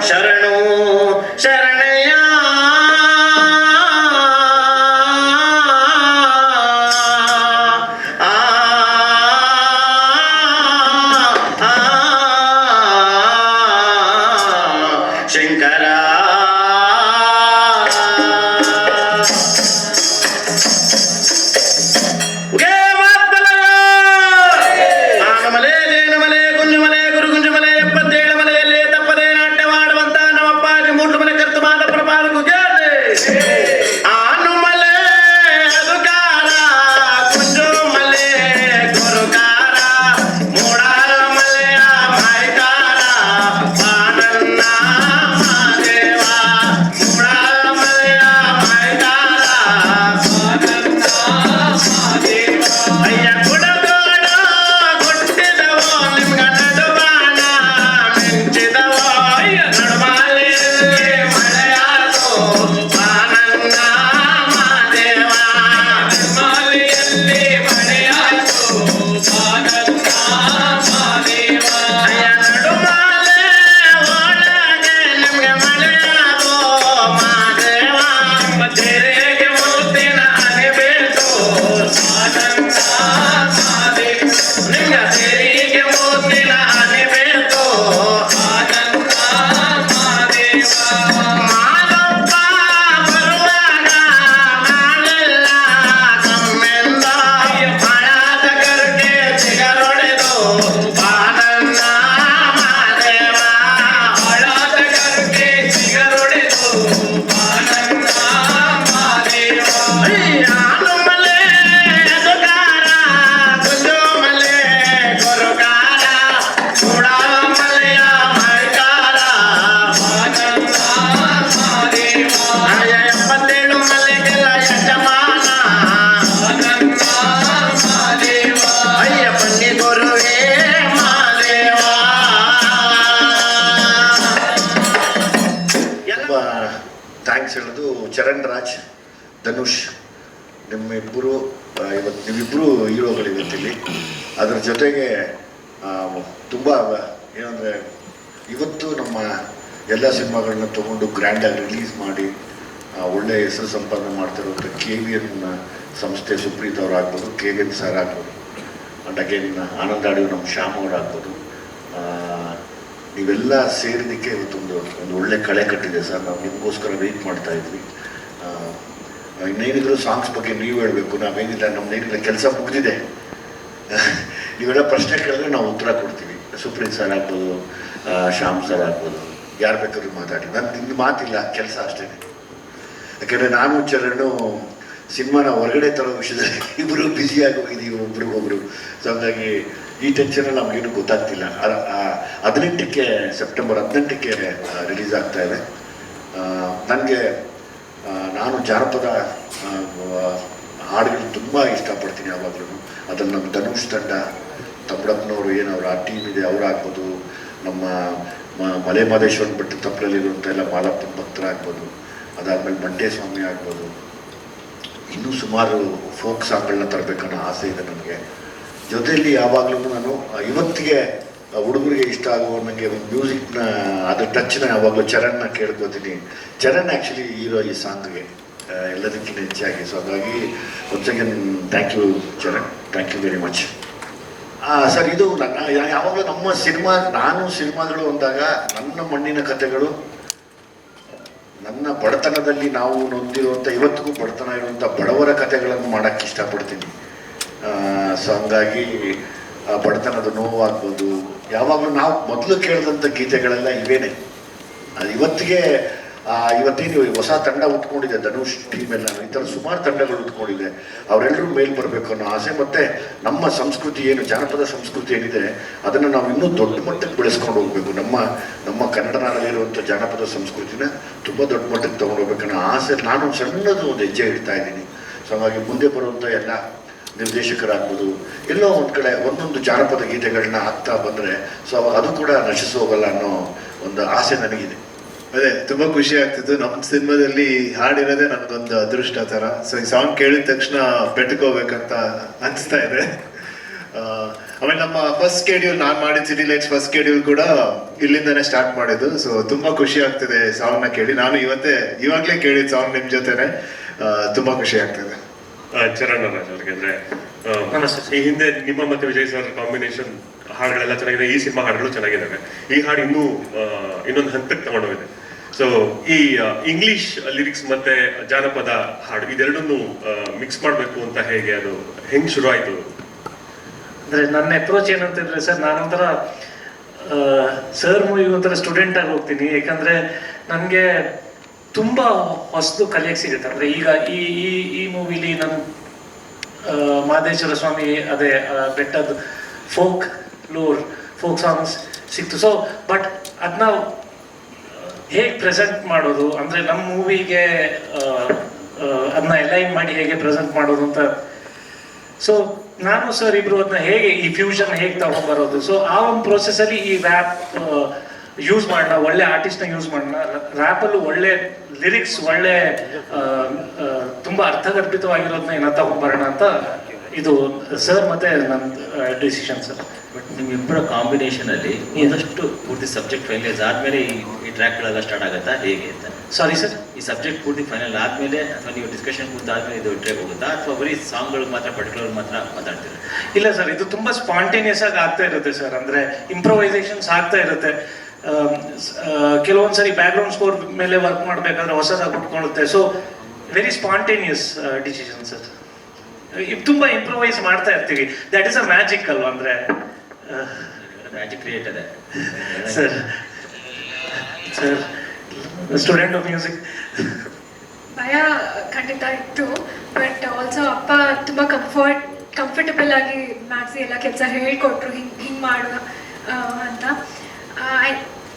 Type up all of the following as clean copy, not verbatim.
ಶರಣು ಶರಣಯ್ಯ ಶಂಕರ ಥ್ಯಾಂಕ್ಸ್ ಹೇಳೋದು ಚರಣ್ ರಾಜ್, ಧನುಷ್, ನಿಮ್ಮಿಬ್ಬರು ಇವತ್ತು ನೀವಿಬ್ಬರು ಹೀರೋಗಳು ಇವತ್ತಿಲ್ಲಿ. ಅದ್ರ ಜೊತೆಗೆ ತುಂಬ ಏನಂದರೆ ಇವತ್ತು ನಮ್ಮ ಎಲ್ಲ ಸಿನಿಮಾಗಳನ್ನ ತೊಗೊಂಡು ಗ್ರ್ಯಾಂಡಾಗಿ ರಿಲೀಸ್ ಮಾಡಿ ಒಳ್ಳೆಯ ಹೆಸರು ಸಂಪಾದನೆ ಮಾಡ್ತಿರೋಂಥ KVN ಸಂಸ್ಥೆ ಸುಪ್ರೀತ್ ಅವ್ರು ಆಗ್ಬೋದು, KVN ಸರ್ ಆಗ್ಬೋದು, ಆ್ಯಂಡ್ ಅಗೇನ್ ಆನಂದ್ ಆಡಿಯೋ ನಮ್ಮ ಶ್ಯಾಮ್ ಅವ್ರು ಆಗ್ಬೋದು. ನೀವೆಲ್ಲ ಸೇರಿದ್ದಕ್ಕೆ ಇವತ್ತೊಂದು ಒಳ್ಳೆ ಕಳೆ ಕಟ್ಟಿದೆ ಸರ್. ನಾವು ನಿಮಗೋಸ್ಕರ ವೆಯ್ಟ್ ಮಾಡ್ತಾ ಇದ್ವಿ. ಇನ್ನೇನಿದ್ರು ಸಾಂಗ್ಸ್ ಬಗ್ಗೆ ನೀವು ಹೇಳಬೇಕು, ನಾವೇನಿಲ್ಲ, ನಮ್ಮದೇನಿಲ್ಲ, ಕೆಲಸ ಮುಗಿದಿದೆ. ನೀವೆಲ್ಲ ಪ್ರಶ್ನೆ ಕೇಳಿದ್ರೆ ನಾವು ಉತ್ತರ ಕೊಡ್ತೀವಿ. ಸುಪ್ರೀತ್ ಸರ್ ಆಗ್ಬೋದು, ಶ್ಯಾಮ್ ಸರ್ ಆಗ್ಬೋದು, ಯಾರು ಬೇಕಾದ್ರೂ ಮಾತಾಡಿ. ನಿಮ್ದು ಮಾತಿಲ್ಲ, ಕೆಲಸ ಅಷ್ಟೇ. ಯಾಕೆಂದರೆ ನಾನು ಚರಣು ಸಿನಿಮಾನ ಹೊರಗಡೆ ತರೋ ವಿಷಯದಲ್ಲಿ ಇಬ್ಬರು ಬ್ಯುಸಿಯಾಗಿ ಹೋಗಿದ್ದೀವಿ ಒಬ್ರಿಗೊಬ್ರು. ಸೊ ಹಾಗಾಗಿ ಈ ಟೆನ್ಷನಲ್ಲಿ ನಮಗೇನು ಗೊತ್ತಾಗ್ತಿಲ್ಲ. 18ಕ್ಕೆ ಸೆಪ್ಟೆಂಬರ್ 18ಕ್ಕೆ ರಿಲೀಸ್ ಆಗ್ತಾ ಇದೆ. ನನಗೆ ನಾನು ಜಾನಪದ ಹಾಡುಗಳು ತುಂಬ ಇಷ್ಟಪಡ್ತೀನಿ ಯಾವಾಗಲೂ. ಅದ್ರಲ್ಲಿ ನಮ್ಮ ಧನುಷ್ ತಂಡ, ತಪ್ಪಡಪ್ಪನವರು ಏನವ್ರು ಆ ಟೀಮ್ ಇದೆ ಅವರಾಗ್ಬೋದು, ನಮ್ಮ ಮಲೆ ಮಾದೇಶ್ವರನ ಬೆಟ್ಟ ತಪ್ಪಲಲ್ಲಿರುವಂಥ ಎಲ್ಲ ಮಾಲಪ್ಪನ ಭಕ್ತರಾಗ್ಬೋದು, ಅದಾದಮೇಲೆ ಮಂಟೇಸ್ವಾಮಿ ಆಗ್ಬೋದು, ಇನ್ನೂ ಸುಮಾರು ಫೋಕ್ ಸಾಂಗ್ಗಳನ್ನ ತರಬೇಕನ್ನೋ ಆಸೆ ಇದೆ ನನಗೆ. ಜೊತೆಯಲ್ಲಿ ಯಾವಾಗಲೂ ನಾನು ಇವತ್ತಿಗೆ ಹುಡುಗರಿಗೆ ಇಷ್ಟ ಆಗುವ ನನಗೆ ಒಂದು ಮ್ಯೂಸಿಕ್ನ ಅದ್ರ ಟಚ್ನ ಯಾವಾಗಲೂ ಚರಣ್ನ ಕೇಳ್ಕೊತೀನಿ. ಚರಣ್ ಆ್ಯಕ್ಚುಲಿ ಹೀರೋ ಈ ಸಾಂಗ್ಗೆ ಎಲ್ಲದಕ್ಕಿಂತ ಹೆಚ್ಚಾಗಿ. ಸೊ ಹಾಗಾಗಿ once again thank you Charan, thank you very much. Sir, ಇದು ಯಾವಾಗಲೂ ನಮ್ಮ ಸಿನಿಮಾಗಳು ಅಂದಾಗ ನನ್ನ ಮಣ್ಣಿನ ಕಥೆಗಳು, ನನ್ನ ಬಡತನದಲ್ಲಿ ನಾವು ನೊಂದಿರುವಂಥ, ಇವತ್ತಿಗೂ ಬಡತನ ಇರುವಂಥ ಬಡವರ ಕಥೆಗಳನ್ನು ಮಾಡೋಕ್ಕೆ ಇಷ್ಟಪಡ್ತೀನಿ. ಸೊ ಹಂಗಾಗಿ ಬಡತನದ ನೋವಾಗ್ಬೋದು, ಯಾವಾಗಲೂ ನಾವು ಮೊದಲು ಕೇಳಿದಂಥ ಗೀತೆಗಳೆಲ್ಲ ಇವೇನೆ. ಅದು ಇವತ್ತೇನು ಹೊಸ ತಂಡ ಉಟ್ಕೊಂಡಿದೆ ಧನುಷ್ ಟೀಮೆಲ್ಲ, ಈ ಥರ ಸುಮಾರು ತಂಡಗಳು ಉಟ್ಕೊಂಡಿದೆ. ಅವರೆಲ್ಲರೂ ಮೇಲ್ ಬರಬೇಕು ಅನ್ನೋ ಆಸೆ. ಮತ್ತು ನಮ್ಮ ಸಂಸ್ಕೃತಿ ಏನು, ಜಾನಪದ ಸಂಸ್ಕೃತಿ ಏನಿದೆ, ಅದನ್ನು ನಾವು ಇನ್ನೂ ದೊಡ್ಡ ಮಟ್ಟಕ್ಕೆ ಬೆಳೆಸ್ಕೊಂಡು ಹೋಗ್ಬೇಕು. ನಮ್ಮ ಕನ್ನಡ ನಾಡಲ್ಲಿರುವಂಥ ಜಾನಪದ ಸಂಸ್ಕೃತಿನ ತುಂಬ ದೊಡ್ಡ ಮಟ್ಟಕ್ಕೆ ತೊಗೊಂಡು ಹೋಗ್ಬೇಕನ್ನೋ ಆಸೆ ನಾನು ಸಣ್ಣದು ಒಂದು ಹೆಜ್ಜೆ ಇಡ್ತಾ ಇದ್ದೀನಿ. ಸೊ ಹಾಗಾಗಿ ಮುಂದೆ ಬರುವಂಥ ಎಲ್ಲ ನಿರ್ದೇಶಕರಾಗ್ಬೋದು, ಎಲ್ಲೋ ಒಂದು ಕಡೆ ಒಂದೊಂದು ಜಾನಪದ ಗೀತೆಗಳನ್ನ ಹಾಕ್ತಾ ಬಂದರೆ ಸೊ ಅದು ಕೂಡ ನಶಿಸಿ ಹೋಗಲ್ಲ ಅನ್ನೋ ಒಂದು ಆಸೆ ನನಗಿದೆ. ಅದೇ ತುಂಬ ಖುಷಿ ಆಗ್ತಿತ್ತು. ನಮ್ಮ ಸಿನಿಮಾದಲ್ಲಿ ಹಾಡಿರೋದೇ ನನಗೊಂದು ಅದೃಷ್ಟ ಥರ. ಸೊ ಈ ಸಾಂಗ್ ಕೇಳಿದ ತಕ್ಷಣ ಬೆಟ್ಕೋಬೇಕಂತ ಅನಿಸ್ತಾ ಇದೆ. ಆಮೇಲೆ ನಮ್ಮ ಫಸ್ಟ್ ಸ್ಕೆಡ್ಯೂಲ್ ನಾನ್ ಮಾಡಿದ ಸಿಟಿ ಲೈಟ್ಸ್ ಫಸ್ಟ್ ಸ್ಕೆಡ್ಯೂಲ್ ಕೂಡ ಇಲ್ಲಿಂದಾನೆ ಸ್ಟಾರ್ಟ್ ಮಾಡಿದ್ದು. ಸೊ ತುಂಬಾ ಖುಷಿ ಆಗ್ತಿದೆ ಸಾಂಗ್ ನ ಕೇಳಿ. ನಾನು ಇವಾಗ್ಲೇ ಕೇಳಿದ ಸಾಂಗ್ ನಿಮ್ ಜೊತೆನೆ, ತುಂಬಾ ಖುಷಿ ಆಗ್ತಿದೆ. ಚರಣ್ ರಾಜ್ ಅವ್ರಿಗೆ ಅಂದ್ರೆ ಈ ಹಿಂದೆ ನಿಮ್ಮ ಮತ್ತೆ ವಿಜಯ್ ಸರ್ ಕಾಂಬಿನೇಷನ್ ಹಾಡುಗಳೆಲ್ಲ ಚೆನ್ನಾಗಿದೆ, ಈ ಸಿನಿಮಾ ಹಾಡುಗಳು ಚೆನ್ನಾಗಿದ್ದಾವೆ. ಈ ಹಾಡು ಇನ್ನೊಂದು ಹಂತಕ್ಕೆ ತಗೊಂಡೋಗಿದೆ. ಸೊ ಈ ಇಂಗ್ಲಿಷ್ ಲಿರಿಕ್ಸ್ ಮತ್ತೆ ಜಾನಪದ ಹಾಡು ಇದೆರಡನ್ನು ಮಿಕ್ಸ್ ಮಾಡಬೇಕು ಅಂತ ಅದು ಹೆಂಗ್ ಶುರು ಆಯ್ತು? ಅಂದ್ರೆ ನನ್ನ ಅಪ್ರೋಚ್ ಏನಂತಂದ್ರೆ ಸರ್, ನಾನೊಂಥರ ಸರ್ ಮೂವಿಗೆ ಒಂಥರ ಸ್ಟೂಡೆಂಟ್ ಆಗಿ ಹೋಗ್ತೀನಿ. ಯಾಕಂದ್ರೆ ನನಗೆ ತುಂಬಾ ಹೊಸದು ಕಲಿಯಕ್ಕೆ ಸಿಗುತ್ತೆ. ಅಂದ್ರೆ ಈಗ ಈ ಈ ಈ ಮೂವಿಲಿ ನಾನು ಮಹದೇಶ್ವರ ಸ್ವಾಮಿ ಅದೇ ಬೆಟ್ಟದ ಫೋಕ್ ಸಾಂಗ್ಸ್ ಸಿಕ್ತು. ಸೊ ಬಟ್ ಅದನ್ನ ಹೇಗೆ ಪ್ರೆಸೆಂಟ್ ಮಾಡೋದು, ಅಂದ್ರೆ ನಮ್ಮ ಮೂವಿಗೆ ಅದನ್ನ ಅಲೈನ್ ಮಾಡಿ ಹೇಗೆ ಪ್ರೆಸೆಂಟ್ ಮಾಡೋದು ಅಂತ. ಸೊ ನಾನು ಸರ್ ಇಬ್ರು ಅದನ್ನ ಹೇಗೆ ಈ ಫ್ಯೂಷನ್ ಹೇಗೆ ತಗೊಂಡ್ಬರೋದು. ಸೊ ಆ ಒಂದು ಪ್ರೋಸೆಸ್ ಅಲ್ಲಿ ಈ ರ್ಯಾಪ್ ಯೂಸ್ ಮಾಡೋಣ, ಒಳ್ಳೆ ಆರ್ಟಿಸ್ಟ್ನ ಯೂಸ್ ಮಾಡೋಣ, ರ್ಯಾಪಲ್ಲೂ ಒಳ್ಳೆ ಲಿರಿಕ್ಸ್, ಒಳ್ಳೆ ತುಂಬಾ ಅರ್ಥಗರ್ಭಿತವಾಗಿರೋದನ್ನ ಏನೋ ತಗೊಂಡ್ಬರೋಣ ಅಂತ ಇದು ಸರ್ ಮತ್ತೆ ನನ್ನ ಡಿಸಿಷನ್ ಸರ್. ಬಟ್ ನಿಮ್ಮಿಬ್ಬರ ಕಾಂಬಿನೇಷನ್ ಅಲ್ಲಿ ಇನ್ನಷ್ಟು ಪೂರ್ತಿ ಸಬ್ಜೆಕ್ಟ್ ಫೈನಲೈಸ್ ಆದ್ಮೇಲೆ ಈ ಟ್ರ್ಯಾಕ್ಗಳೆಲ್ಲ ಸ್ಟಾರ್ಟ್ ಆಗುತ್ತಾ ಹೇಗೆ ಅಂತ? ಸಾರಿ ಸರ್, ಈ ಸಬ್ಜೆಕ್ಟ್ ಪೂರ್ತಿ ಫೈನಲ್ ಆದ್ಮೇಲೆ ಅಥವಾ ನೀವು ಡಿಸ್ಕಷನ್ ಕೂತಾದ್ಮೇಲೆ ಇದು ಟ್ರ್ಯಾಕ್ ಹೋಗುತ್ತಾ ಅಥವಾ ಬರೀ ಸಾಂಗ್ಗಳು ಮಾತ್ರ ಪರ್ಟಿಕ್ಯುಲರ್ ಮಾತ್ರ ಮಾತಾಡ್ತೀರಾ? ಇಲ್ಲ ಸರ್, ಇದು ತುಂಬಾ ಸ್ಪಾಂಟೇನಿಯಸ್ ಆಗಿ ಆಗ್ತಾ ಇರುತ್ತೆ ಸರ್. ಅಂದ್ರೆ ಇಂಪ್ರೊವೈಸೇಷನ್ಸ್ ಆಗ್ತಾ ಇರುತ್ತೆ. ಕೆಲವೊಂದ್ಸರಿ ಬ್ಯಾಕ್ ಗ್ರೌಂಡ್ ಸ್ಕೋರ್ ಮೇಲೆ ವರ್ಕ್ ಮಾಡ್ಬೇಕಾದ್ರೆ ಹೊಸದಾಗಿ ಹುಟ್ಕೊಳ್ಳುತ್ತೆ. So very spontaneous decision sir. ತುಂಬಾ ಇಂಪ್ರೊವೈಸ್ ಮಾಡ್ತಾ ಇರ್ತೀವಿ. ದಟ್ ಇಸ್ ಅ ಮ್ಯಾಜಿಕ್ ಅಲ್ವಾ? ಅಂದ್ರೆ ಮ್ಯಾಜಿಕ್ ಕ್ರಿಯೇಟ್ ಇದೆ ಸರ್. ಸರ್ ಸ್ಟೂಡೆಂಟ್ ಆಫ್ ಮ್ಯೂಸಿಕ್ ಭಯ ಖಂಡಿತ ಇತ್ತು. ಬಟ್ ಆಲ್ಸೋ ಅಪ್ಪ ತುಂಬ ಕಂಫರ್ಟಬಲ್ ಆಗಿ ಮಾಡಿಸಿ ಎಲ್ಲ ಕೆಲಸ ಹೇಳ್ಕೊಟ್ರು, ಹಿಂಗೆ ಮಾಡು ಅಂತ.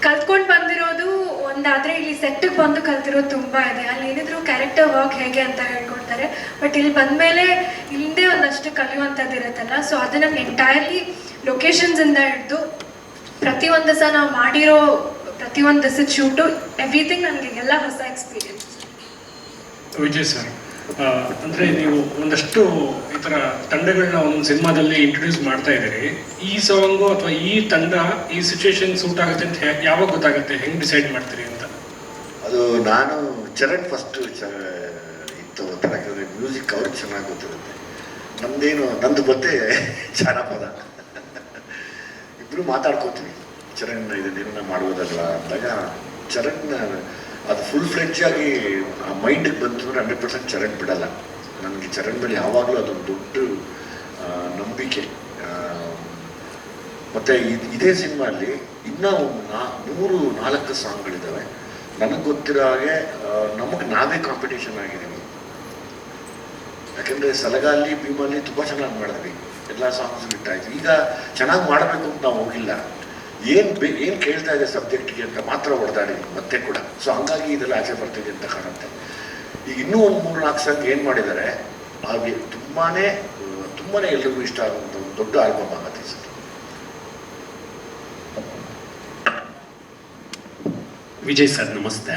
ಕಲ್ತ್ಕೊಂಡು ಬಂದಿರೋದು ಒಂದಾದರೆ ಇಲ್ಲಿ ಸೆಟ್ಟಿಗೆ ಬಂದು ಕಲ್ತಿರೋದು ತುಂಬ ಇದೆ. ಅಲ್ಲಿ ಏನಿದ್ರು ಕ್ಯಾರೆಕ್ಟರ್ ವರ್ಕ್ ಹೇಗೆ ಅಂತ ಹೇಳ್ಕೊಡ್ತಾರೆ. ಬಟ್ ಇಲ್ಲಿ ಬಂದಮೇಲೆ ಹಿಂದೆ ಒಂದಷ್ಟು ಕಲಿಯುವಂಥದ್ದು ಇರುತ್ತಲ್ಲ, ಸೊ ಅದು ನಮ್ಗೆ ಎಂಟೈರ್ಲಿ ಲೊಕೇಶನ್ಸಿಂದ ಹಿಡಿದು ಪ್ರತಿಯೊಂದು ಸಹ ನಾವು ಮಾಡಿರೋ ಪ್ರತಿಯೊಂದು ದಿವಸದ ಶೂಟು ಎವ್ರಿಥಿಂಗ್ ನನಗೆ ಎಲ್ಲ ಹೊಸ ಎಕ್ಸ್ಪೀರಿಯನ್ಸ್. ವಿಜಯ್ ಸರ್, ಅಂದರೆ ನೀವು ಒಂದಷ್ಟು ಈ ಥರ ತಂಡಗಳನ್ನ ಒಂದೊಂದು ಸಿನಿಮಾದಲ್ಲಿ ಇಂಟ್ರೊಡ್ಯೂಸ್ ಮಾಡ್ತಾ ಇದ್ದೀರಿ. ಈ ಸಾಂಗು ಅಥವಾ ಈ ತಂಡ ಈ ಸಿಚುವೇಶನ್ ಸೂಟ್ ಆಗುತ್ತೆ ಅಂತ ಯಾವಾಗ ಗೊತ್ತಾಗುತ್ತೆ? ಹೆಂಗೆ ಡಿಸೈಡ್ ಮಾಡ್ತೀರಿ ಅಂತ? ಅದು ನಾನು ಚರಣ್ ಫಸ್ಟು ಇತ್ತು ಒಂಥರ, ಯಾಕಂದರೆ ಮ್ಯೂಸಿಕ್ ಅವ್ರಿಗೆ ಚೆನ್ನಾಗಿ ಗೊತ್ತಿರುತ್ತೆ. ನಂದು ಗೊತ್ತೇ ಜಾನಪದ. ಇಬ್ಬರು ಮಾತಾಡ್ಕೋತೀವಿ, ಚರಣ್ ಇದನ್ನೇನ ಮಾಡ್ಬೋದಲ್ವ ಅಂದಾಗ ಚರಣ್ ಅದು ಫುಲ್ ಫ್ಲೆಡ್ಜ್ ಆಗಿ ಆ ಮೈಂಡಿಗೆ ಬಂತು ಅಂದರೆ 100% ಚರಣ್ ಬಿಡಲ್ಲ. ನನಗೆ ಚರಣ್ ಮೇಲೆ ಯಾವಾಗಲೂ ಅದೊಂದು ದೊಡ್ಡ ನಂಬಿಕೆ. ಮತ್ತು ಇದೇ ಸಿನಿಮಾಲ್ಲಿ ಇನ್ನೂ 3-4 ಸಾಂಗ್ಗಳಿದ್ದಾವೆ. ನನಗೆ ಗೊತ್ತಿರೋ ಹಾಗೆ ನಮಗೆ ನಾವೇ ಕಾಂಪಿಟೇಷನ್ ಆಗಿದ್ದೀವಿ. ಯಾಕೆಂದರೆ ಸಲಗಾಲಿ ಭೀಮಲ್ಲಿ ತುಂಬ ಚೆನ್ನಾಗಿ ಮಾಡಿದ್ವಿ, ಎಲ್ಲ ಸಾಂಗ್ಸ್ ಬಿಟ್ಟಾಯ್ತು. ಈಗ ಚೆನ್ನಾಗಿ ಮಾಡಬೇಕು ಅಂತ ನಾವು ಹೋಗಿಲ್ಲ, ಏನು ಕೇಳ್ತಾ ಇದೆ ಸಬ್ಜೆಕ್ಟ್ಗೆ ಅಂತ ಮಾತ್ರ ಹೊಡೆದಾಡಿದ್ವಿ ಮತ್ತೆ ಕೂಡ. ಸೊ ಹಂಗಾಗಿ ಇದೆಲ್ಲ ಆಚೆ ಬರ್ತಿದೆ ಅಂತ ಕಾಣುತ್ತೆ. ಈಗ ಇನ್ನೂ ಒಂದು 3-4 ಸಾಂಗ್ ಏನು ಮಾಡಿದ್ದಾರೆ, ಹಾಗೆ ತುಂಬಾ ಎಲ್ರಿಗೂ ಇಷ್ಟ ಆಗುವಂಥ ಒಂದು ದೊಡ್ಡ ಆಲ್ಬಮ್ ಆಗುತ್ತೆ ಸರ್. ವಿಜಯ್ ಸರ್ ನಮಸ್ತೆ.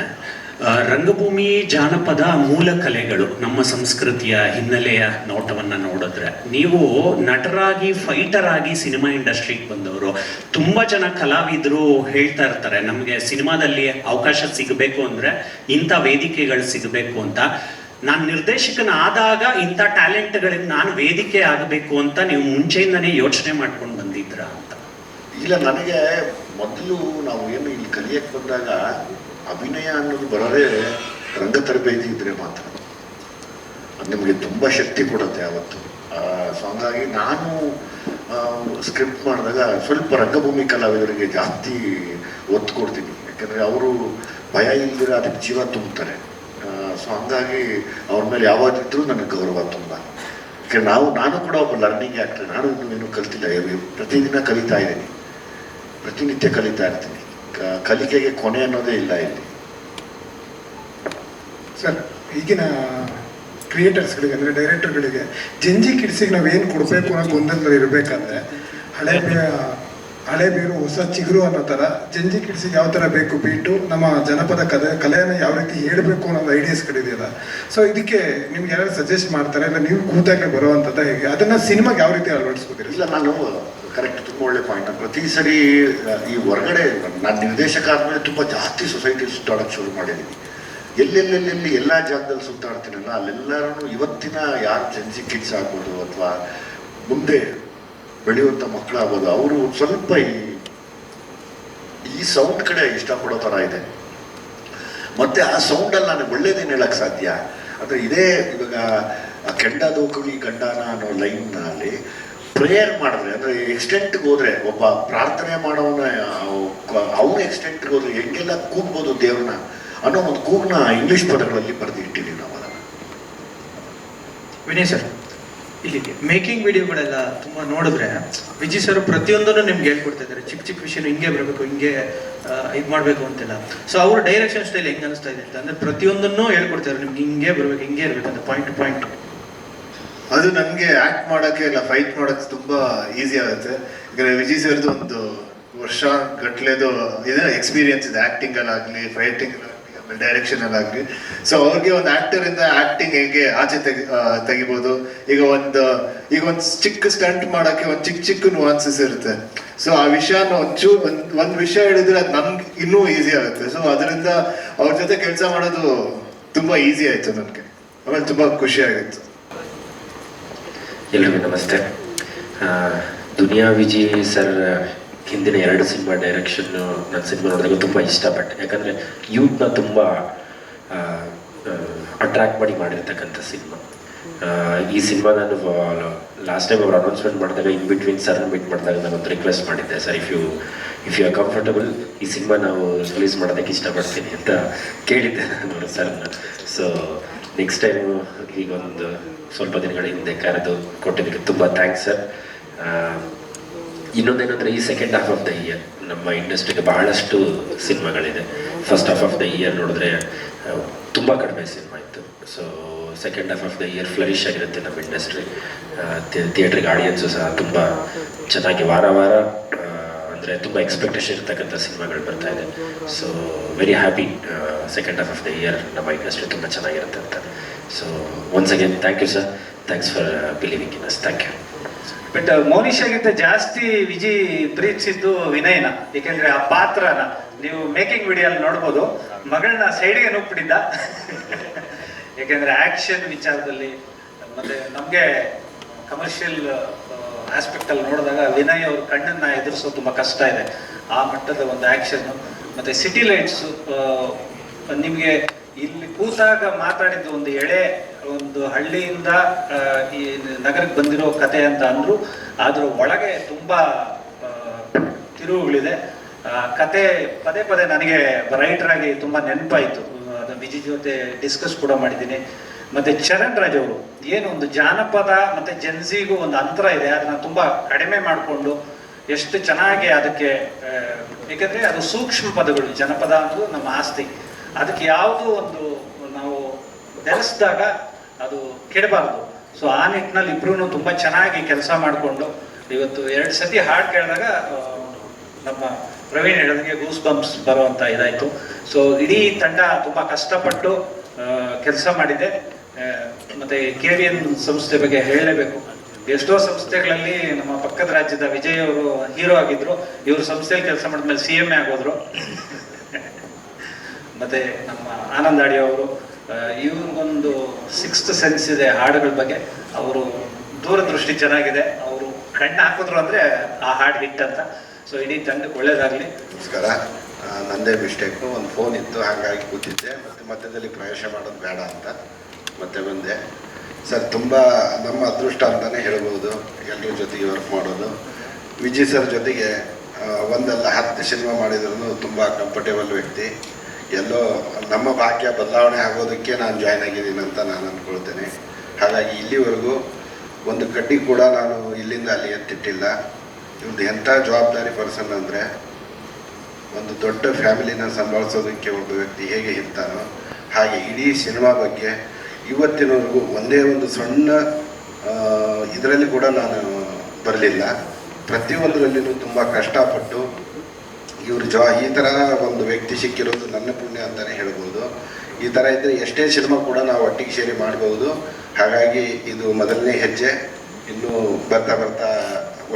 ರಂಗಭೂಮಿ ಜಾನಪದ ಮೂಲ ಕಲೆಗಳು ನಮ್ಮ ಸಂಸ್ಕೃತಿಯ ಹಿನ್ನೆಲೆಯ ನೋಟವನ್ನು ನೋಡಿದ್ರೆ, ನೀವು ನಟರಾಗಿ ಫೈಟರ್ ಆಗಿ ಸಿನಿಮಾ ಇಂಡಸ್ಟ್ರಿಗೆ ಬಂದವರು. ತುಂಬ ಜನ ಕಲಾವಿದರು ಹೇಳ್ತಾ ಇರ್ತಾರೆ, ನಮಗೆ ಸಿನಿಮಾದಲ್ಲಿ ಅವಕಾಶ ಸಿಗಬೇಕು ಅಂದರೆ ಇಂಥ ವೇದಿಕೆಗಳು ಸಿಗಬೇಕು ಅಂತ. ನಾನು ನಿರ್ದೇಶಕನಾದಾಗ ಇಂಥ ಟ್ಯಾಲೆಂಟ್ಗಳಿಗೆ ನಾನು ವೇದಿಕೆ ಆಗಬೇಕು ಅಂತ ನೀವು ಮುಂಚೆಯಿಂದನೇ ಯೋಚನೆ ಮಾಡ್ಕೊಂಡು ಬಂದಿದ್ರಾ ಅಂತ? ಇಲ್ಲ, ನನಗೆ ಮೊದಲು ನಾವು ಏನು ಇಲ್ಲಿ ಕಲಿಯಕ್ಕೆ ಬಂದಾಗ ಅಭಿನಯ ಅನ್ನೋದು ಬರೋದೇ ರಂಗ ತರಬೇತಿ ಇದ್ರೆ ಮಾತ್ರ. ಅದು ನಿಮಗೆ ತುಂಬ ಶಕ್ತಿ ಕೊಡುತ್ತೆ ಆವತ್ತು. ಸೊ ಹಂಗಾಗಿ ನಾನು ಸ್ಕ್ರಿಪ್ಟ್ ಮಾಡಿದಾಗ ಸ್ವಲ್ಪ ರಂಗಭೂಮಿ ಕಲಾವಿದರಿಗೆ ಜಾಸ್ತಿ ಒತ್ತು ಕೊಡ್ತೀನಿ. ಯಾಕಂದರೆ ಅವರು ಭಯ ಇಲ್ದಿರ ಅದಕ್ಕೆ ಜೀವ ತುಂಬ್ತಾರೆ. ಸೊ ಹಂಗಾಗಿ ಅವ್ರ ಮೇಲೆ ಯಾವಾಗಿದ್ರೂ ನನಗೆ ಗೌರವ ತುಂಬ. ಯಾಕೆಂದ್ರೆ ನಾನು ಕೂಡ ಒಬ್ಬ ಲರ್ನಿಂಗ್ ಆ್ಯಕ್ಟರ್. ನಾನು ಇನ್ನೂ ಕಲ್ತಿಲ್ಲ, ಪ್ರತಿದಿನ ಕಲಿತಾ ಇದ್ದೀನಿ, ಪ್ರತಿನಿತ್ಯ ಕಲಿತಾ ಇರ್ತೀನಿ. ಕಲಿಕೆಗೆ ಕೊನೆ ಅನ್ನೋದೇ ಇಲ್ಲ ಇಲ್ಲಿ. ಸರ್, ಈಗಿನ ಕ್ರಿಯೇಟರ್ಸ್ಗಳಿಗೆ ಅಂದರೆ ಡೈರೆಕ್ಟರ್ಗಳಿಗೆ ಜಂಜಿ ಕಿಡ್ಸಿಗೆ ನಾವೇನು ಕೊಡಬೇಕು ಅನ್ನೋ ಗೊಂದಲ ಇರಬೇಕಾದ್ರೆ ಹಳೆ ಬೇರು ಹೊಸ ಚಿಗುರು ಅನ್ನೋ ಥರ ಜಂಜಿ ಕಿಡ್ಸಿಗೆ ಯಾವ ಥರ ಬೇಕು ಬೀಟು, ನಮ್ಮ ಜನಪದ ಕಲೆಯನ್ನು ಯಾವ ರೀತಿ ಹೇಳಬೇಕು ಅನ್ನೋದು ಐಡಿಯಾಸ್ಗಳಿದೆಯಲ್ಲ. ಸೊ ಇದಕ್ಕೆ ನಿಮ್ಗೆ ಯಾರು ಸಜೆಸ್ಟ್ ಮಾಡ್ತಾರೆ, ಇಲ್ಲ ನೀವು ಕೂತಾಗಲೇ ಬರುವಂಥದ್ದು ಹೇಗೆ ಅದನ್ನು ಸಿನಿಮಾಗೆ ಯಾವ ರೀತಿ ಅಳವಡಿಸ್ಕೋತೀರಿ? ಇಲ್ಲ, ನಾನು ಕರೆಕ್ಟ್, ತುಂಬ ಒಳ್ಳೆ ಪಾಯಿಂಟ್. ಪ್ರತಿ ಸರಿ ಈ ಹೊರಗಡೆ ನಾನು ನಿರ್ದೇಶಕ ಆದಮೇಲೆ ತುಂಬ ಜಾಸ್ತಿ ಸೊಸೈಟಿ ಸುತ್ತಾಡೋಕ್ಕೆ ಶುರು ಮಾಡಿದ್ದೀನಿ. ಎಲ್ಲೆಲ್ಲೆಲ್ಲೆಲ್ಲಿ ಎಲ್ಲ ಜಾಗದಲ್ಲಿ ಸುತ್ತಾಡ್ತೀನಲ್ಲ ಅಲ್ಲೆಲ್ಲರೂ ಇವತ್ತಿನ ಯಾರು ಜೆನ್ಸಿ ಕಿಡ್ಸ್ ಆಗ್ಬೋದು ಅಥವಾ ಮುಂದೆ ಬೆಳೆಯುವಂಥ ಮಕ್ಕಳಾಗ್ಬೋದು, ಅವರು ಸ್ವಲ್ಪ ಈ ಸೌಂಡ್ ಕಡೆ ಇಷ್ಟಪಡೋ ಥರ ಇದೆ. ಮತ್ತು ಆ ಸೌಂಡಲ್ಲಿ ನನಗೆ ಒಳ್ಳೇದೇನು ಹೇಳಕ್ಕೆ ಸಾಧ್ಯ ಅಂದರೆ ಇದೇ ಇವಾಗ ಕೆಂಡ ದೋಕುಳಿ ಗಂಡನ ಅನ್ನೋ ಲೈನ್ನಲ್ಲಿ ಪ್ರೇಯರ್ ಮಾಡಿದ್ರೆ ಅಂದರೆ ಎಕ್ಸ್ಟೆಂಟ್ಗೆ ಹೋದರೆ ಒಬ್ಬ ಪ್ರಾರ್ಥನೆ ಮಾಡೋನ ಅವನ ಎಕ್ಸ್ಟೆಂಟ್ಗೆ ಹೋದ್ರೆ ಹೆಂಗೆಲ್ಲ ಕೂಗ್ಬೋದು ದೇವ್ರನ್ನ ಅನ್ನೋ ಒಂದು ಕೂಗ್ನ ಇಂಗ್ಲೀಷ್ ಪದಗಳಲ್ಲಿ ಬರೆದು ಇಟ್ಟಿದ್ದೀವಿ ನಾವು ಅದನ್ನು. ವಿನಯ್ ಸರ್, ಇಲ್ಲಿಗೆ ಮೇಕಿಂಗ್ ವಿಡಿಯೋಗಳೆಲ್ಲ ತುಂಬ ನೋಡಿದ್ರೆ ವಿಜಯ್ ಸರ್ ಪ್ರತಿಯೊಂದನ್ನು ನಿಮ್ಗೆ ಹೇಳ್ಕೊಡ್ತಾ ಇದ್ದಾರೆ. ಚಿಕ್ಕ ಚಿಕ್ಕ ವಿಷಯ ಹಿಂಗೆ ಬರಬೇಕು, ಹಿಂಗೆ ಇದು ಮಾಡಬೇಕು ಅಂತೆಲ್ಲ. ಸೊ ಅವ್ರ ಡೈರೆಕ್ಷನ್ ಸ್ಟೈಲ್ ಹೆಂಗೆ ಅನಿಸ್ತಾ ಇದೆ ಅಂದರೆ ಪ್ರತಿಯೊಂದನ್ನು ಹೇಳ್ಕೊಡ್ತಾರೆ ನಿಮ್ಗೆ ಹಿಂಗೆ ಬರಬೇಕು, ಹಿಂಗೆ ಇರಬೇಕಂತ ಪಾಯಿಂಟ್ ಟು ಪಾಯಿಂಟ್. ಅದು ನನಗೆ ಆ್ಯಕ್ಟ್ ಮಾಡೋಕ್ಕೆ ಇಲ್ಲ ಫೈಟ್ ಮಾಡೋಕ್ಕೆ ತುಂಬ ಈಸಿ ಆಗುತ್ತೆ. ಈಗ ವಿಜಯ್ ಸರ್ದು ಒಂದು ವರ್ಷ ಗಟ್ಲೆದು ಇದೆ ಎಕ್ಸ್ಪೀರಿಯನ್ಸ್ ಇದೆ ಆ್ಯಕ್ಟಿಂಗಲ್ಲಾಗಲಿ, ಫೈಟಿಂಗಲ್ಲಾಗಲಿ, ಆಮೇಲೆ ಡೈರೆಕ್ಷನಲ್ಲಾಗಲಿ. ಸೊ ಅವ್ರಿಗೆ ಒಂದು ಆ್ಯಕ್ಟರಿಂದ ಆ್ಯಕ್ಟಿಂಗ್ ಹೇಗೆ ಆಚೆ ತೆಗಿಬೋದು. ಈಗ ಒಂದು ಚಿಕ್ಕ ಸ್ಟಂಟ್ ಮಾಡೋಕ್ಕೆ ಒಂದು ಚಿಕ್ಕ ನುವಾನ್ಸಸ್ ಇರುತ್ತೆ. ಸೊ ಆ ವಿಷಯನ ಒಂದು ವಿಷಯ ಹೇಳಿದ್ರೆ ಅದು ನಮ್ಗೆ ಇನ್ನೂ ಈಸಿ ಆಗುತ್ತೆ. ಸೊ ಅದರಿಂದ ಅವ್ರ ಜೊತೆ ಕೆಲಸ ಮಾಡೋದು ತುಂಬ ಈಸಿ ಆಯಿತು ನನಗೆ. ಆಮೇಲೆ ತುಂಬ ಖುಷಿ ಆಗಿತ್ತು. ಎಲ್ರಿಗೂ ನಮಸ್ತೆ. ದುನಿಯಾ ವಿಜಯ್ ಸರ್ ಹಿಂದಿನ 2 ಸಿನಿಮಾ ಡೈರೆಕ್ಷನ್ ನನ್ನ ಸಿನಿಮಾ ನೋಡಿದಾಗ ತುಂಬ ಇಷ್ಟಪಟ್ಟೆ. ಯಾಕಂದರೆ ಯೂತ್ನ ತುಂಬ ಅಟ್ರ್ಯಾಕ್ಟ್ ಮಾಡಿರ್ತಕ್ಕಂಥ ಸಿನಿಮಾ. ಈ ಸಿನಿಮಾ ನಾನು ಲಾಸ್ಟ್ ಟೈಮ್ ಅವ್ರು ಅನೌನ್ಸ್ಮೆಂಟ್ ಮಾಡಿದಾಗ ಇನ್ ಬಿಟ್ವೀನ್ ಸರ್ನ ಮೀಟ್ ಮಾಡಿದಾಗ ನಾನು ಒಂದು ರಿಕ್ವೆಸ್ಟ್ ಮಾಡಿದ್ದೆ, sir if you are comfortable ಈ ಸಿನಿಮಾ ನಾವು ರಿಲೀಸ್ ಮಾಡೋದಕ್ಕೆ ಇಷ್ಟಪಡ್ತೀನಿ ಅಂತ ಕೇಳಿದ್ದೆ ನಾನು ಸರ್ನ. ಸೊ ನೆಕ್ಸ್ಟ್ ಟೈಮು ಈಗೊಂದು ಸ್ವಲ್ಪ ದಿನಗಳ ಹಿಂದೆ ಕರೆದು ಕೊಟ್ಟಿದ್ದಕ್ಕೆ ತುಂಬ ಥ್ಯಾಂಕ್ಸ್ ಸರ್. ಇನ್ನೊಂದೇನೆಂದರೆ ಈ second half of the year ನಮ್ಮ ಇಂಡಸ್ಟ್ರಿಗೆ ಬಹಳಷ್ಟು ಸಿನಿಮಾಗಳಿದೆ. First half of the year ನೋಡಿದ್ರೆ ತುಂಬ ಕಡಿಮೆ ಸಿನಿಮಾ ಇತ್ತು. So second half of the year flourish ಆಗಿರುತ್ತೆ ನಮ್ಮ ಇಂಡಸ್ಟ್ರಿ. ಥಿಯೇಟ್ರಿಗೆ ಆಡಿಯನ್ಸು ಸಹ ತುಂಬ ಚೆನ್ನಾಗಿ ವಾರ ಅಂದರೆ ತುಂಬ ಎಕ್ಸ್ಪೆಕ್ಟೇಷನ್ ಇರ್ತಕ್ಕಂಥ ಸಿನಿಮಾಗಳು ಬರ್ತಾ ಇದೆ. So very happy second half of the year ನಮ್ಮ ಇಂಡಸ್ಟ್ರಿ ತುಂಬ ಚೆನ್ನಾಗಿರುತ್ತೆ ಅಂತ. So once again thank you sir, thanks for believing in us. Thank you. But ಮೋನಿಷಾಗಿಂತ ಜಾಸ್ತಿ ವಿಜಯ್ ಪ್ರೀತಿಸಿದ್ದು ವಿನಯನ. ಏಕೆಂದರೆ ಆ ಪಾತ್ರನ ನೀವು ಮೇಕಿಂಗ್ ವಿಡಿಯೋಲ್ಲಿ ನೋಡ್ಬೋದು, ಮಗಳನ್ನ ಸೈಡ್ಗೆ ನುಗ್ಬಿಟ್ಟಿದ್ದ. ಏಕೆಂದರೆ ಆ್ಯಕ್ಷನ್ ವಿಚಾರದಲ್ಲಿ ಮತ್ತು ನಮಗೆ ಕಮರ್ಷಿಯಲ್ ಆಸ್ಪೆಕ್ಟಲ್ಲಿ ನೋಡಿದಾಗ ವಿನಯ್ ಅವ್ರ ಕಣ್ಣನ್ನು ಎದುರಿಸೋದು ತುಂಬ ಕಷ್ಟ ಇದೆ. ಆ ಮಟ್ಟದ ಒಂದು ಆ್ಯಕ್ಷನ್ನು ಮತ್ತು ಸಿಟಿ ಲೈಟ್ಸು ನಿಮಗೆ ಇಲ್ಲಿ ಕೂತಾಗ ಮಾತಾಡಿದ್ದು ಒಂದು ಹಳ್ಳಿಯಿಂದ ಈ ನಗರಕ್ಕೆ ಬಂದಿರೋ ಕತೆ ಅಂತ ಅಂದರು. ಅದರ ಒಳಗೆ ತುಂಬ ತಿರುವುಗಳಿದೆ. ಕತೆ ಪದೇ ಪದೇ ನನಗೆ ರೈಟರಾಗಿ ತುಂಬ ನೆನಪಾಯಿತು. ಅದು ವಿಜಯ್ ಜೊತೆ ಡಿಸ್ಕಸ್ ಕೂಡ ಮಾಡಿದ್ದೀನಿ. ಮತ್ತು ಚರಣ್ ರಾಜ್ ಅವರು ಏನು ಒಂದು ಜಾನಪದ ಮತ್ತು ಜೆನ್ಸಿಗೂ ಒಂದು ಅಂತರ ಇದೆ, ಅದನ್ನು ತುಂಬ ಕಡಿಮೆ ಮಾಡಿಕೊಂಡು ಎಷ್ಟು ಚೆನ್ನಾಗಿ ಅದಕ್ಕೆ, ಏಕೆಂದರೆ ಅದು ಸೂಕ್ಷ್ಮ ಪದಗಳು. ಜನಪದ ಅನ್ನೋದು ನಮ್ಮ ಆಸ್ತಿ, ಅದಕ್ಕೆ ಯಾವುದೋ ಒಂದು ನಾವು ಬೆಳೆಸಿದಾಗ ಅದು ಕೆಡಬಾರ್ದು. ಸೊ ಆ ನಿಟ್ಟಿನಲ್ಲಿ ಇಬ್ಬರೂ ತುಂಬ ಚೆನ್ನಾಗಿ ಕೆಲಸ ಮಾಡಿಕೊಂಡು ಇವತ್ತು 2 ಸತಿ ಹಾಡು ಕೇಳಿದಾಗ ನಮ್ಮ ಪ್ರವೀಣ್ ಹೇಳಿದಂಗೆ ಗೂಸ್ ಬಂಪ್ಸ್ ಬರುವಂಥ ಇದಾಯಿತು. ಸೊ ಇಡೀ ತಂಡ ತುಂಬ ಕಷ್ಟಪಟ್ಟು ಕೆಲಸ ಮಾಡಿದೆ. ಮತ್ತು KVN ಸಂಸ್ಥೆ ಬಗ್ಗೆ ಹೇಳಲೇಬೇಕು. ಎಷ್ಟೋ ಸಂಸ್ಥೆಗಳಲ್ಲಿ ನಮ್ಮ ಪಕ್ಕದ ರಾಜ್ಯದ ವಿಜಯ್ ಅವರು ಹೀರೋ ಆಗಿದ್ರು, ಇವರು ಸಂಸ್ಥೆಯಲ್ಲಿ ಕೆಲಸ ಮಾಡಿದ್ಮೇಲೆ CM ಆಗೋದ್ರು. ಮತ್ತು ನಮ್ಮ ಆನಂದ್ ಆಡಿ ಅವರು, ಇವ್ರಿಗೊಂದು 6th ಸೆನ್ಸ್ ಇದೆ ಹಾಡುಗಳ ಬಗ್ಗೆ. ಅವರು ದೂರದೃಷ್ಟಿ ಚೆನ್ನಾಗಿದೆ. ಅವರು ಕಣ್ಣು ಹಾಕಿದ್ರು ಅಂದರೆ ಆ ಹಾಡು ಹಿಟ್ ಅಂತ. ಸೊ ಇಡೀ ತಂಡಕ್ಕೆ ಒಳ್ಳೇದಾಗಲಿ. ನಮಸ್ಕಾರ. ನಂದೇ ಮಿಸ್ಟೇಕು, ಒಂದು ಫೋನ್ ಇತ್ತು, ಹಾಗಾಗಿ ಕೂತಿದ್ದೆ. ಮತ್ತು ಮಧ್ಯದಲ್ಲಿ ಪ್ರವೇಶ ಮಾಡೋದು ಬೇಡ ಅಂತ ಮತ್ತೆ ಬಂದೆ. ಸರ್ ತುಂಬ ನಮ್ಮ ಅದೃಷ್ಟ ಅಂತಲೇ ಹೇಳ್ಬೋದು ಎಲ್ಲರ ಜೊತೆಗೆ ವರ್ಕ್ ಮಾಡೋದು. ವಿಜಯ್ ಸರ್ ಜೊತೆಗೆ ಒಂದಲ್ಲ 10 ಸಿನಿಮಾ ಮಾಡಿದ್ರು ತುಂಬ ಕಂಫರ್ಟೇಬಲ್ ವ್ಯಕ್ತಿ. ಎಲ್ಲೋ ನಮ್ಮ ಭಾಗ್ಯ ಬದಲಾವಣೆ ಆಗೋದಕ್ಕೆ ನಾನು ಜಾಯ್ನ್ ಆಗಿದ್ದೀನಿ ಅಂತ ನಾನು ಅಂದ್ಕೊಳ್ತೇನೆ. ಹಾಗಾಗಿ ಇಲ್ಲಿವರೆಗೂ ಒಂದು ಕಡ್ಡಿ ಕೂಡ ನಾನು ಇಲ್ಲಿಂದ ಅಲ್ಲಿ ಎತ್ತಿಟ್ಟಿಲ್ಲ. ಇವ್ರದ್ದು ಎಂಥ ಜವಾಬ್ದಾರಿ ಪರ್ಸನ್ ಅಂದರೆ, ಒಂದು ದೊಡ್ಡ ಫ್ಯಾಮಿಲಿನ ಸಂಭಾಳಿಸೋದಕ್ಕೆ ಒಬ್ಬ ವ್ಯಕ್ತಿ ಹೇಗೆ ಇರ್ತಾನೋ ಹಾಗೆ ಇಡೀ ಸಿನಿಮಾ ಬಗ್ಗೆ ಇವತ್ತಿನವರೆಗೂ ಒಂದೇ ಒಂದು ಸಣ್ಣ ಇದರಲ್ಲಿ ಕೂಡ ನಾನು ಬರಲಿಲ್ಲ. ಪ್ರತಿಯೊಂದರಲ್ಲಿಯೂ ತುಂಬ ಕಷ್ಟಪಟ್ಟು ಇವರು ಈ ಥರ ಒಂದು ವ್ಯಕ್ತಿ ಸಿಕ್ಕಿರೋದು ನನ್ನ ಪುಣ್ಯ ಅಂತಲೇ ಹೇಳ್ಬೋದು. ಈ ಥರ ಇದ್ದರೆ ಎಷ್ಟೇ ಸಿನಿಮಾ ಕೂಡ ನಾವು ಒಟ್ಟಿಗೆ ಸೇರಿ ಮಾಡ್ಬೋದು. ಹಾಗಾಗಿ ಇದು ಮೊದಲನೇ ಹೆಜ್ಜೆ. ಇನ್ನೂ ಬರ್ತಾ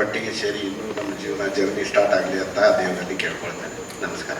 ಒಟ್ಟಿಗೆ ಸೇರಿ ಇನ್ನೂ ನಮ್ಮ ಜೀವನ ಜರ್ನಿ ಸ್ಟಾರ್ಟ್ ಆಗಲಿ ಅಂತ ದೇವರಲ್ಲಿ ಕೇಳ್ಕೊಳ್ತೇನೆ. ನಮಸ್ಕಾರ.